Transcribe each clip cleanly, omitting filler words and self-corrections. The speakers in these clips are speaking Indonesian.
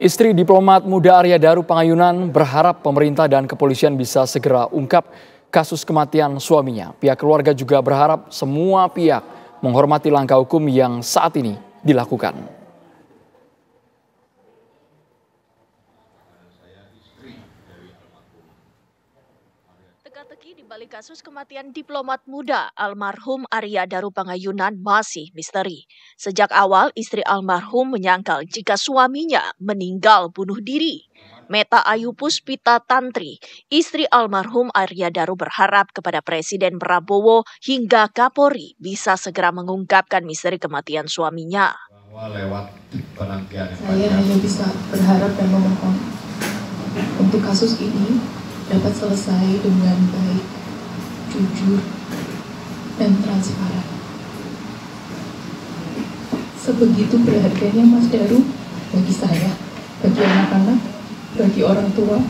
Istri diplomat muda Arya Daru Pangayunan berharap pemerintah dan kepolisian bisa segera ungkap kasus kematian suaminya. Pihak keluarga juga berharap semua pihak menghormati langkah hukum yang saat ini dilakukan. Teka-teki di balik kasus kematian diplomat muda almarhum Arya Daru Pangayunan masih misteri. Sejak awal istri almarhum menyangkal jika suaminya meninggal bunuh diri. Meta Ayu Puspita Tantri, istri almarhum Arya Daru berharap kepada Presiden Prabowo hingga Kapolri bisa segera mengungkapkan misteri kematian suaminya. Saya hanya bisa berharap dan memohon untuk kasus ini dapat selesai dengan baik, jujur, dan transparan. Sebegitu berharganya Mas Daru bagi saya, bagi anak-anak, bagi orang tua,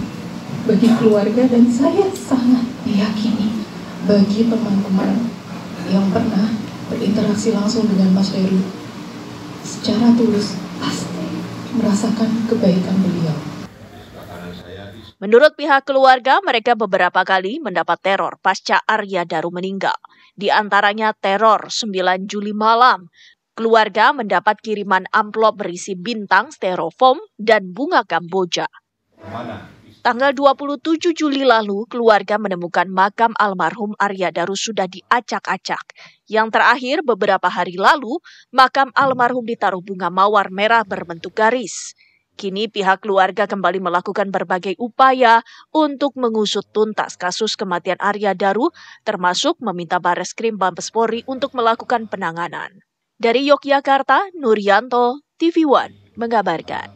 bagi keluarga, dan saya sangat meyakini bagi teman-teman yang pernah berinteraksi langsung dengan Mas Daru secara tulus pasti merasakan kebaikan beliau. Menurut pihak keluarga, mereka beberapa kali mendapat teror pasca Arya Daru meninggal. Di antaranya teror 9 Juli malam. Keluarga mendapat kiriman amplop berisi bintang styrofoam dan bunga kamboja. Tanggal 27 Juli lalu, keluarga menemukan makam almarhum Arya Daru sudah diacak-acak. Yang terakhir, beberapa hari lalu, makam almarhum ditaruh bunga mawar merah berbentuk garis. Kini pihak keluarga kembali melakukan berbagai upaya untuk mengusut tuntas kasus kematian Arya Daru, termasuk meminta Bareskrim Mabes Polri untuk melakukan penanganan. Dari Yogyakarta, Nuryanto, TV One mengabarkan.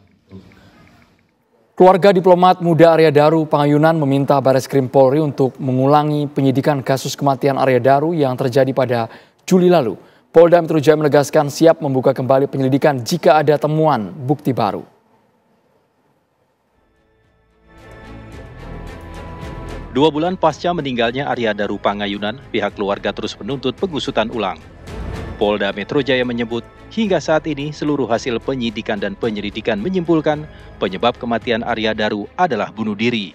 Keluarga diplomat muda Arya Daru Pangayunan meminta Bareskrim Polri untuk mengulangi penyidikan kasus kematian Arya Daru yang terjadi pada Juli lalu. Polda Metro Jaya menegaskan siap membuka kembali penyelidikan jika ada temuan bukti baru. Dua bulan pasca meninggalnya Arya Daru Pangayunan, pihak keluarga terus menuntut pengusutan ulang. Polda Metro Jaya menyebut, hingga saat ini seluruh hasil penyidikan dan penyelidikan menyimpulkan penyebab kematian Arya Daru adalah bunuh diri.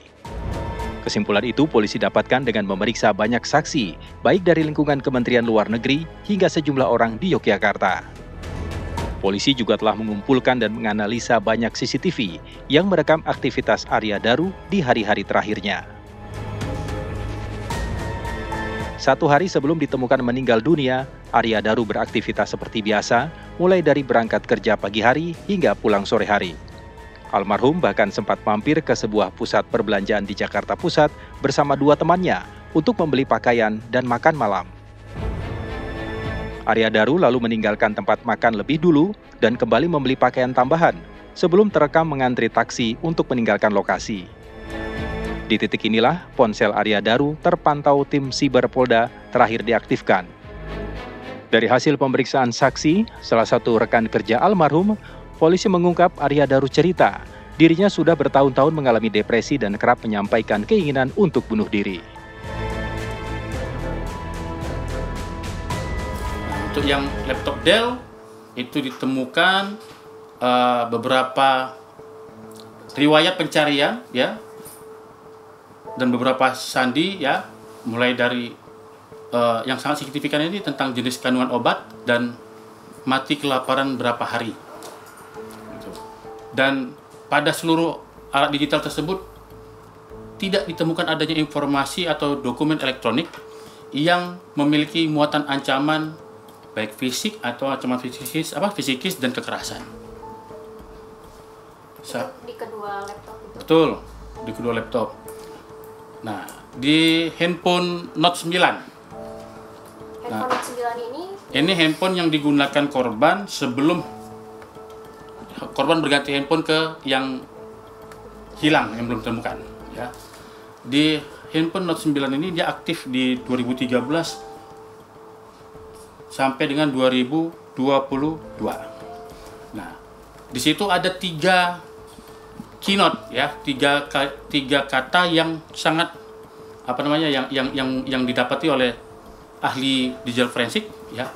Kesimpulan itu polisi dapatkan dengan memeriksa banyak saksi, baik dari lingkungan Kementerian Luar Negeri hingga sejumlah orang di Yogyakarta. Polisi juga telah mengumpulkan dan menganalisa banyak CCTV yang merekam aktivitas Arya Daru di hari-hari terakhirnya. 1 hari sebelum ditemukan meninggal dunia, Arya Daru beraktivitas seperti biasa, mulai dari berangkat kerja pagi hari hingga pulang sore hari. Almarhum bahkan sempat mampir ke sebuah pusat perbelanjaan di Jakarta Pusat bersama 2 temannya untuk membeli pakaian dan makan malam. Arya Daru lalu meninggalkan tempat makan lebih dulu dan kembali membeli pakaian tambahan sebelum terekam mengantri taksi untuk meninggalkan lokasi. Di titik inilah ponsel Arya Daru terpantau tim Siber Polda terakhir diaktifkan. Dari hasil pemeriksaan saksi, salah satu rekan kerja almarhum, polisi mengungkap Arya Daru cerita, dirinya sudah bertahun-tahun mengalami depresi dan kerap menyampaikan keinginan untuk bunuh diri. Untuk yang laptop Dell, itu ditemukan beberapa riwayat pencarian, ya, dan beberapa sandi, ya, mulai dari yang sangat signifikan ini tentang jenis kandungan obat dan mati kelaparan berapa hari. Dan pada seluruh alat digital tersebut tidak ditemukan adanya informasi atau dokumen elektronik yang memiliki muatan ancaman baik fisik atau ancaman fisikis dan kekerasan. Di kedua laptop itu? Betul, di kedua laptop. Nah, di handphone Note 9. Handphone Note 9 ini handphone yang digunakan korban sebelum korban berganti handphone ke yang hilang, yang belum ditemukan, ya. Di handphone Note 9 ini dia aktif di 2013 sampai dengan 2022. Nah, di situ ada 3 keynote, ya, tiga kata yang sangat yang didapati oleh ahli digital forensik, ya,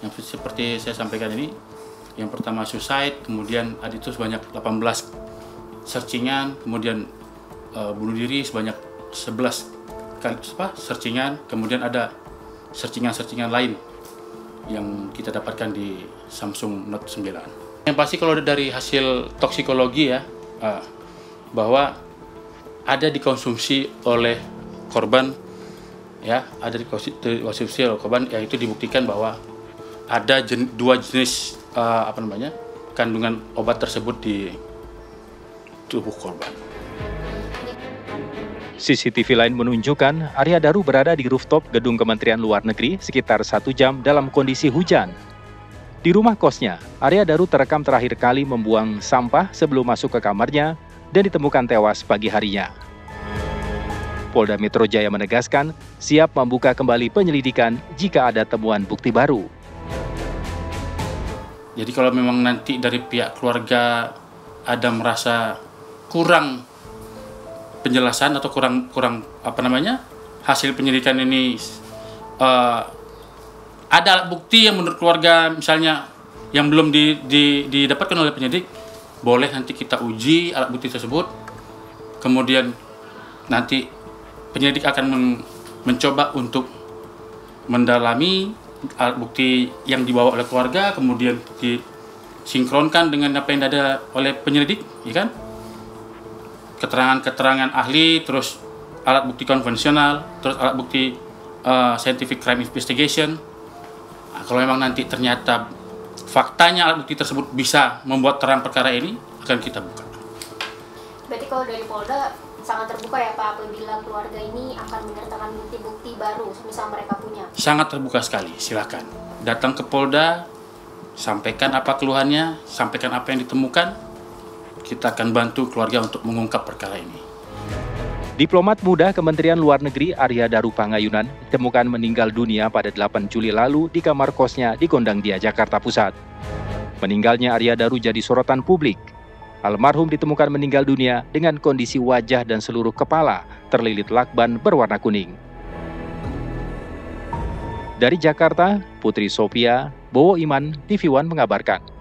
yang seperti saya sampaikan ini. Yang pertama suicide, kemudian ada itu sebanyak 18 searchingan, kemudian bunuh diri sebanyak 11 kali searchingan, kemudian ada searchingan lain yang kita dapatkan di Samsung Note 9. Yang pasti kalau dari hasil toksikologi ya, bahwa ada dikonsumsi oleh korban, ya, ada dikonsumsi oleh korban, yaitu dibuktikan bahwa ada dua jenis kandungan obat tersebut di tubuh korban. CCTV lain menunjukkan Arya Daru berada di rooftop gedung Kementerian Luar Negeri sekitar 1 jam dalam kondisi hujan. Di rumah kosnya, Arya Daru terekam terakhir kali membuang sampah sebelum masuk ke kamarnya dan ditemukan tewas pagi harinya. Polda Metro Jaya menegaskan siap membuka kembali penyelidikan jika ada temuan bukti baru. Jadi kalau memang nanti dari pihak keluarga ada merasa kurang penjelasan atau kurang hasil penyelidikan ini, ada alat bukti yang menurut keluarga misalnya yang belum didapatkan oleh penyidik, boleh nanti kita uji alat bukti tersebut. Kemudian nanti penyidik akan mencoba untuk mendalami alat bukti yang dibawa oleh keluarga, kemudian disinkronkan dengan apa yang ada oleh penyelidik, ya kan? Keterangan-keterangan ahli, terus alat bukti konvensional, terus alat bukti scientific crime investigation. Nah, kalau memang nanti ternyata faktanya alat bukti tersebut bisa membuat terang perkara ini, akan kita buka. Berarti kalau dari Polda sangat terbuka ya Pak, apabila keluarga ini akan menyertakan bukti-bukti baru, misal mereka punya? Sangat terbuka sekali, silakan. Datang ke Polda, sampaikan apa keluhannya, sampaikan apa yang ditemukan, kita akan bantu keluarga untuk mengungkap perkara ini. Diplomat muda Kementerian Luar Negeri Arya Daru Pangayunan ditemukan meninggal dunia pada 8 Juli lalu di kamar kosnya di Gondangdia, Jakarta Pusat. Meninggalnya Arya Daru jadi sorotan publik. Almarhum ditemukan meninggal dunia dengan kondisi wajah dan seluruh kepala terlilit lakban berwarna kuning. Dari Jakarta, Putri Sophia, Bowo Iman, TV One mengabarkan.